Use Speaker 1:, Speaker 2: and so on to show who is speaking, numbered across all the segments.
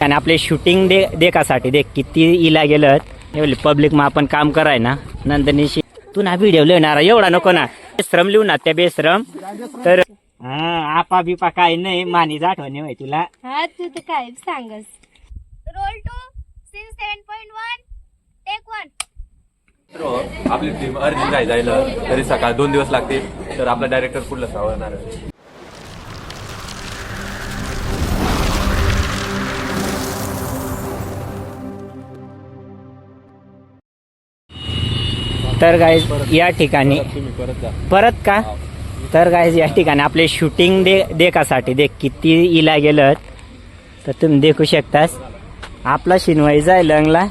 Speaker 1: आणि आपले शूटिंग देखासाठी देख किती इला गेलं एवढे पब्लिक मग आपण काम कराय ना नंदनीशी तू ना व्हिडिओ लिहिणार एवढा नको ना बेश्रम लिहू ना त्या बेश्रम तर आपा बिपा काय नाही मानीच आठवणी होय तुला
Speaker 2: हा तू तर काय सांगस रोल 2 सीन 7.1 टेक 1
Speaker 3: आपली टीम अर्धी नाही जायला तरी सकाळ 2 दिवस लागतील तर आपला डायरेक्टर पुढला सावरणार आहे.
Speaker 1: तर गाईज या ठिकाणी
Speaker 3: तुम्ही परत जा.
Speaker 1: परत का तर गाईज या ठिकाणी आपले शूटिंग देखासाठी देख किती इला गेलं तर तुम्ही देखू शकतास आपला शिनवाई जाय लंगला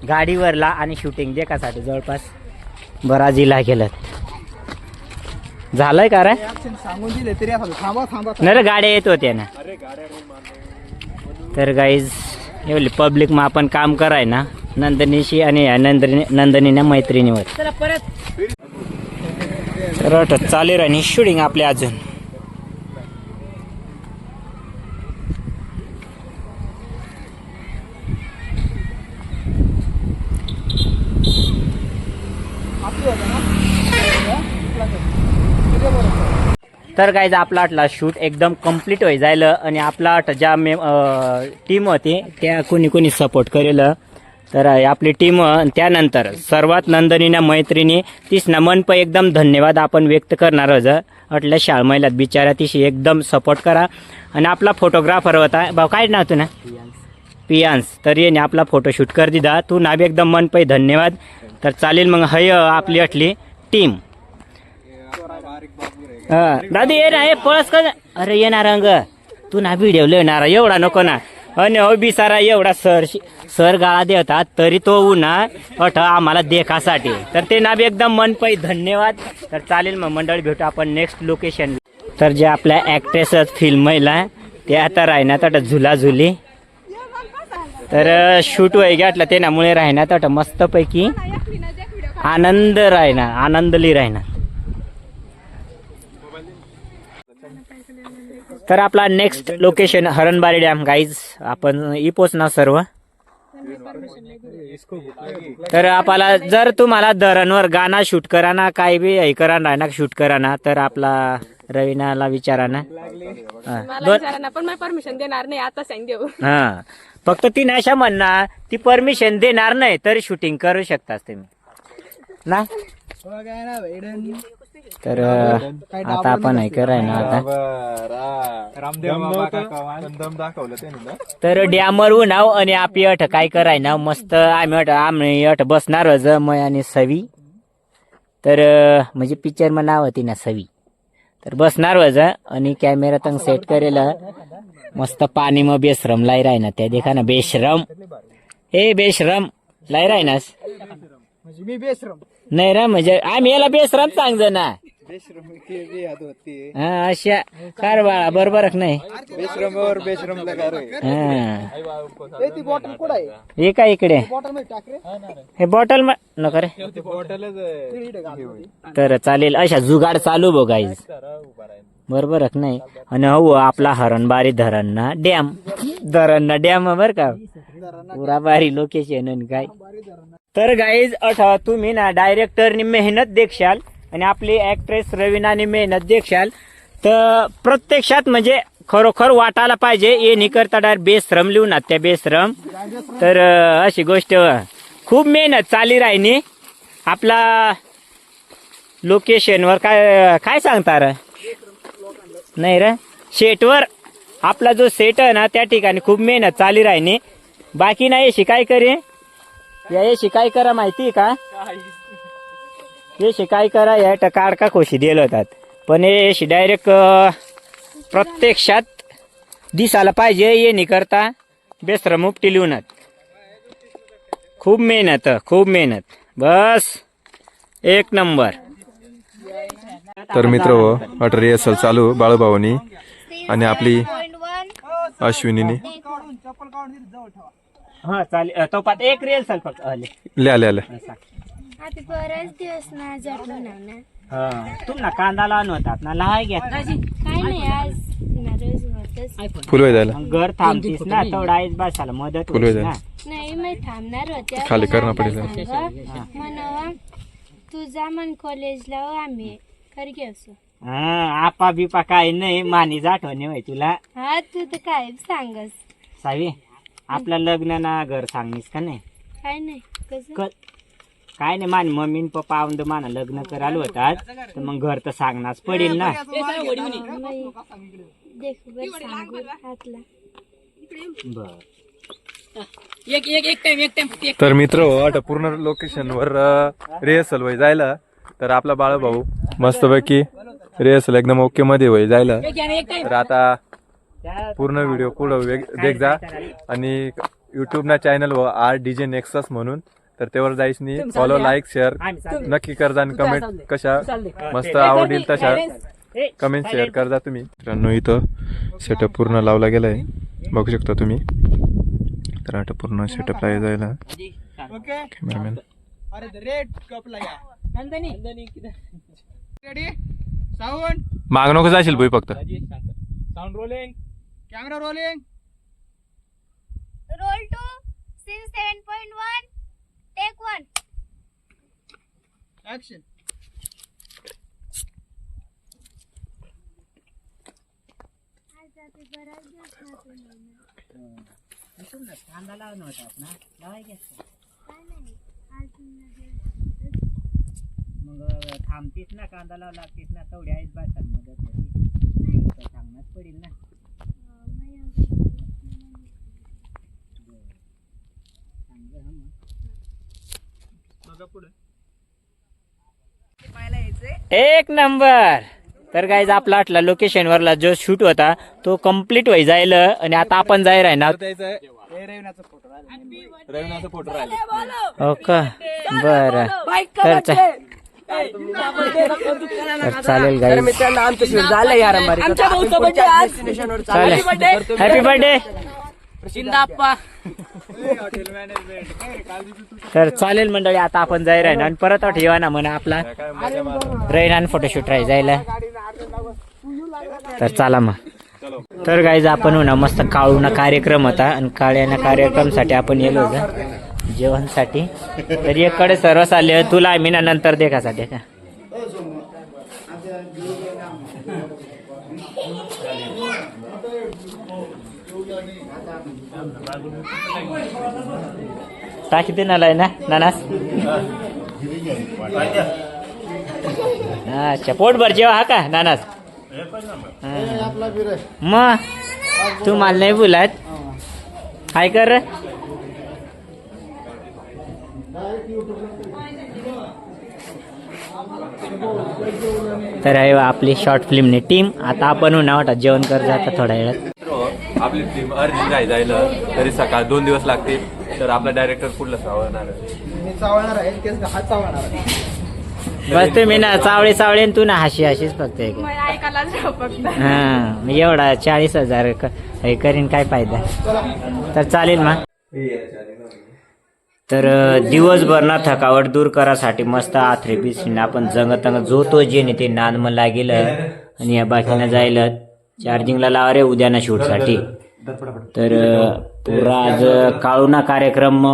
Speaker 1: गाडीवरला आणि शूटिंग देखासाठी जवळपास बराच इला गेलं झालंय का रे नाही रे गाड्या येत होत्या ना तर गाईज एवढी पब्लिक मग आपण काम कराय ना नंदनीशी आणि नंदनीने मैत्रिणीवर तर चालेल आणि शूटिंग आपले अजून तर गाईज आपला आटला शूट एकदम कम्प्लीट होई जायला आणि आपला आट ज्या टीम होती त्या कोणी कोणी सपोर्ट करेल तर आपली टीम त्यानंतर सर्वात नंदनीना मैत्रिणी तीसना मन पण एकदम धन्यवाद आपण व्यक्त करणार अटल्या शाळमैलात बिचारा तिशी एकदम सपोर्ट करा आणि आपला फोटोग्राफर होता भाऊ काय नाव तू ना पियांस तर येणे आपला फोटोशूट कर दिदा तू ना बी एकदम मन पण धन्यवाद तर चालेल मग हय आपली अटली टीम दादी ये ना हे पळस का अरे येणार अंग तू ना व्हिडिओ लिहिणार एवढा नको ना आणि हो बिसारा एवढा सर गाळा देतात तरी तो उन्हा अठ आम्हाला देखासाठी तर ते ना बी एकदम मन पै धन्यवाद तर चालेल मग मंडळी भेटू आपण नेक्स्ट लोकेशन तर जे आपल्या ॲक्ट्रेस फिल्मला ते आता राहण्यात अट झुला झुली तर शूट वय घातलं ते नामुळे राहण्यात अट मस्तपैकी आनंद राहणार आनंदली राहणार तर आपला next location Haranbari dam guys आपण पोचणार सर्व तर आपल्याला जर तुम्हाला धरणवर गाणं शूट करा ना काय बी हे करा ना शूट करा ना तर आपला रवीनाला विचारा ना
Speaker 4: पण परमिशन देणार नाही आता सांग देऊ
Speaker 1: हा फक्त ती नाशा म्हणणार ती परमिशन देणार नाही तरी शूटिंग करू शकतास तुम्ही ना तर आता आपण हे कराय ना आता तर डॅमवर नाव आणि आपली अट काय कराय ना मस्त आम्ही अट बसणार मय आणि सवी तर म्हणजे पिक्चर मध्ये नाव होती ना सवी तर बसणार वज आणि कॅमेरा तंग सेट करेल मस्त पाणी मग बेश्रम लाई राय ना त्या देखा ना बेश्रम हे बेश्रम लाई राय ना
Speaker 5: मी बेश्रम
Speaker 1: नाही रा म्हणजे आम्ही याला बेश्रम सांग ना हा अशा कार बाळा बरोबर नाही
Speaker 5: बेश्रमवर बेश्रम
Speaker 1: हे काय इकडे हे बॉटल नको रे तर चालेल अशा जुगाड चालू बघ गाईज बरोबर नाही आणि हो आपला हरणबारी धरणना डॅम बर का पुरा बारी लोकेशन काय तर गाईज तुम्ही ना डायरेक्टरनी मेहनत देखशाल आणि आपली ऍक्ट्रेस रवीनाने मेहनत देखशाल तर प्रत्यक्षात म्हणजे खरोखर वाटायला पाहिजे ये नाही करता डायरेक्ट बेश्रम लिहून ना त्या बेश्रम तर अशी गोष्ट खूप मेहनत चाली राहिनी आपला लोकेशनवर काय काय सांगता र नाही रे सेटवर आपला जो सेट आहे ना त्या ठिकाणी खूप मेहनत चाली राहिनी बाकी नाही शिकाय करे या शिकाय करा माहिती का हे शिकाय करा या काढका खोशी दिले होतात पण हे डायरेक्ट प्रत्यक्षात दिसायला पाहिजे ये नाही करता बेश्रम उपटी लिहूनच खूप मेहनत बस एक नंबर.
Speaker 3: तर मित्र अट रिहर्सल चालू बाळूभाऊनी आणि आपली अश्विनीने
Speaker 1: हा चालेल तो पात एक रिहर्सल फक्त
Speaker 3: ल्या
Speaker 2: आता बरेच दिवस ना जटलो ना
Speaker 1: तुम्हाला कांदा लावून होतात ना लहाय घ्या
Speaker 2: काय नाही आज रोज होतच
Speaker 3: फुल जायला
Speaker 1: मग घर थांबतीस ना तेवढा आहेच बसायला मदत
Speaker 3: फुल
Speaker 1: होईल
Speaker 3: जायला.
Speaker 1: ना.
Speaker 2: नाही मी थांबणार होते
Speaker 3: खाली
Speaker 2: पण
Speaker 3: करणं
Speaker 2: आता
Speaker 3: पडेल.
Speaker 2: सांगा, म्हणावा तुझा मन कॉलेजला आम्ही कर घे असो.
Speaker 1: हा आपा बिपा काय नाही मानीच आठवणी होय तुला.
Speaker 2: हा तू तर काय सांगस
Speaker 1: सावी आपलं लग्न ना घर सांगनीस का नाही.
Speaker 2: काय नाही कसं
Speaker 1: काय नाही मान मम्मी न पप्पा आवंद माना लग्न करायला होतात तर मग घर तर सांगणारच पडेल ना.
Speaker 2: देख बर सांगू हातला
Speaker 1: बर
Speaker 3: तर मित्र आता पूर्ण लोकेशन वर रिहर्सल वय जायला. तर आपला बाळभाऊ मस्तपैकी रिहर्सल एकदम ओके मध्ये वय जायला. तर आता पूर्ण व्हिडिओ पुढं देख जा आणि युट्यूब ना चॅनल व आर DJ नेक्सस म्हणून तर त्यावर जायसनी फॉलो लाईक शेअर नक्की करजा आणि कमेंट कशा मस्त आवडील तशा कमेंट शेअर करजा तुम्ही. मित्रांनो इथं सेटअप पूर्ण लावला गेलाय बघू शकता तुम्ही. तर आता पूर्ण सेटअप ला जायला
Speaker 5: ओके
Speaker 3: कॅमेरामॅन
Speaker 5: अरे रेड कप लगा रेडी साऊंड
Speaker 3: माग नको जाशील भाई फक्त.
Speaker 5: Sound rolling camera rolling
Speaker 2: roll two scene 7.1 take 1.
Speaker 5: Action
Speaker 1: मग थांबतीस ना कांदा लावा लागतीस ना तेवढी आहेच बसायला मदत होती सांगणारच पडेल ना. एक नंबर. तर गाईज आपला आटला लोकेशन वरला जो शूट होता तो कम्प्लीट व्हाय जाईल आणि आता आपण जाय राहणार.
Speaker 3: रविनाचा फोटो राहिला.
Speaker 1: हो का बर तर चालेल गाईज चालेल. हॅपी बर्थडे तर चालेल मंडळी आता आपण जाय राहिना आणि परत ठेवा ना म्हणा आपला राहिना फोटोशूट राही जायला. तर चला मग. तर गाईज आपण ना मस्त काळूना कार्यक्रम होता आणि काळ्याना कार्यक्रमसाठी आपण येलो होतो जेवणसाठी. तर एककडे सर्वच आले तुला आम्ही ना नंतर देखासाठी का टाकी दे नालाय ना नानास. अच्छा पोटभर जेवा हा का नानास. मग तू मला नाही बोलात काय कर. तर आहे आपली शॉर्ट फिल्मने टीम. आता आपण नावटा जेवण कर जाता थोड्या वेळात.
Speaker 3: आपली टीम अर्जित राही जायला तरी सकाळ 2 दिवस लागतील. तर आपला डायरेक्टर कुठला सावरणार
Speaker 5: मी चावणार आहे तेच हात चावणार आहे.
Speaker 1: बस तुम्ही ना चावळे चावळे तू ना हाशीच फक्त एक.
Speaker 4: ऐकायला जाऊ फक्त.
Speaker 1: हा मी एवढा 40,000 हे करीन काय फायदा. तर चालेल मग. तर दिवसभर ना थकावट दूर करासाठी मस्त आथरे बिसीने आपण जंगतंग जो तो जे ते नाद मन लागेल आणि या बाकीनं जायला चार्जिंगला लावा रे उद्या ना शूटसाठी. तर पुरा आज काळूना कार्यक्रम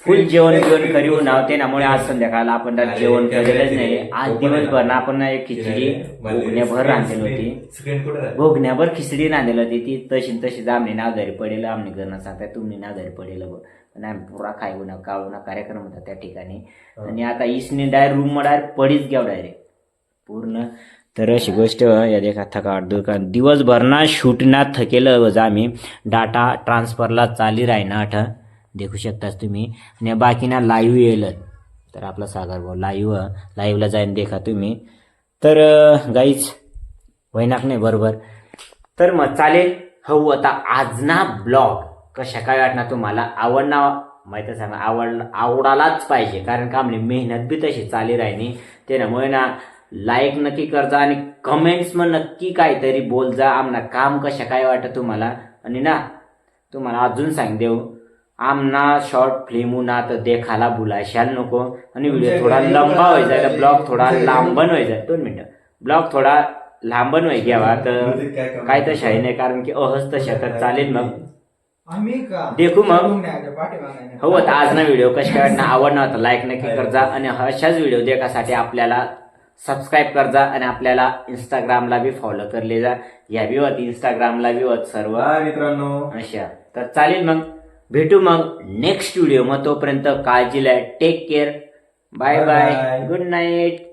Speaker 1: फुल जेवण बिवण करीव नावते त्यामुळे आज संध्याकाळला आपण जेवण केलेलंच नाही. आज दिवसभर ना आपण एक खिचडी भोगण्याभर रांधलेली होती. भोगण्याभर खिचडी रांधलेली होती ती तशीच आमने नावधारी पडेल. आमने घरनं सांगताय तुम्ही नावधारी पडेल आणि आम्ही पुरा खाऊ ना काळूना कार्यक्रम होता त्या ठिकाणी. आणि आता इसने डायरेक्ट रूम डायरेक्ट पडीच घ्याव डायरेक्ट पूर्ण. तर अशी गोष्ट या देखा थकावट दूर का दिवसभर ना शूट ना थकेलं वज आम्ही डाटा ट्रान्सफरला चाली राहीना आठ देखू शकताच तुम्ही. आणि बाकी ना लाईव्ह येईल तर आपला सागर भाऊ लाईव्हला जाईन देखा तुम्ही. तर गाईच वैनाक नाही बरोबर. तर मग चालेल हो आता आज ना ब्लॉग कशा काय वाटणार तुम्हाला आवडणार माहिती सांगा. आवडालाच पाहिजे कारण का आपली मेहनत बी तशी चाली राहिली. त्यामुळे ना लाईक नक्की करजा आणि कमेंट्स मग नक्की काहीतरी बोल जा आमना काम कशा काय वाटत तुम्हाला. आणि ना तुम्हाला अजून सांग देऊ आमना शॉर्ट फिल्म ना तर देखायला बुलाशाल नको. आणि व्हिडिओ थोडा लंबा व्हायचा ब्लॉग थोडा लांबन व्हायचा. 2 मिनिटं ब्लॉग थोडा लांबन वय घ्यावा तर काय तर शाही नाही, कारण की अहस्त शकत चालेल. मग
Speaker 5: आम्ही का
Speaker 1: देखू मग.
Speaker 5: पाठीमागे
Speaker 1: हो तर आज ना व्हिडिओ कशा वाटणार आवडणार तर लाईक नक्की करजा आणि अशाच व्हिडिओ देखासाठी आपल्याला सबस्क्राईब करजा आणि आपल्याला इंस्टाग्रामला बी फॉलो करले जा. या बी होत इंस्टाग्रामला बी होत सर्व
Speaker 3: मित्रांनो.
Speaker 1: अशा. तर चालेल मग भेटू मग नेक्स्ट व्हिडिओ. मग तोपर्यंत काळजीला take care. Bye bye. Good night.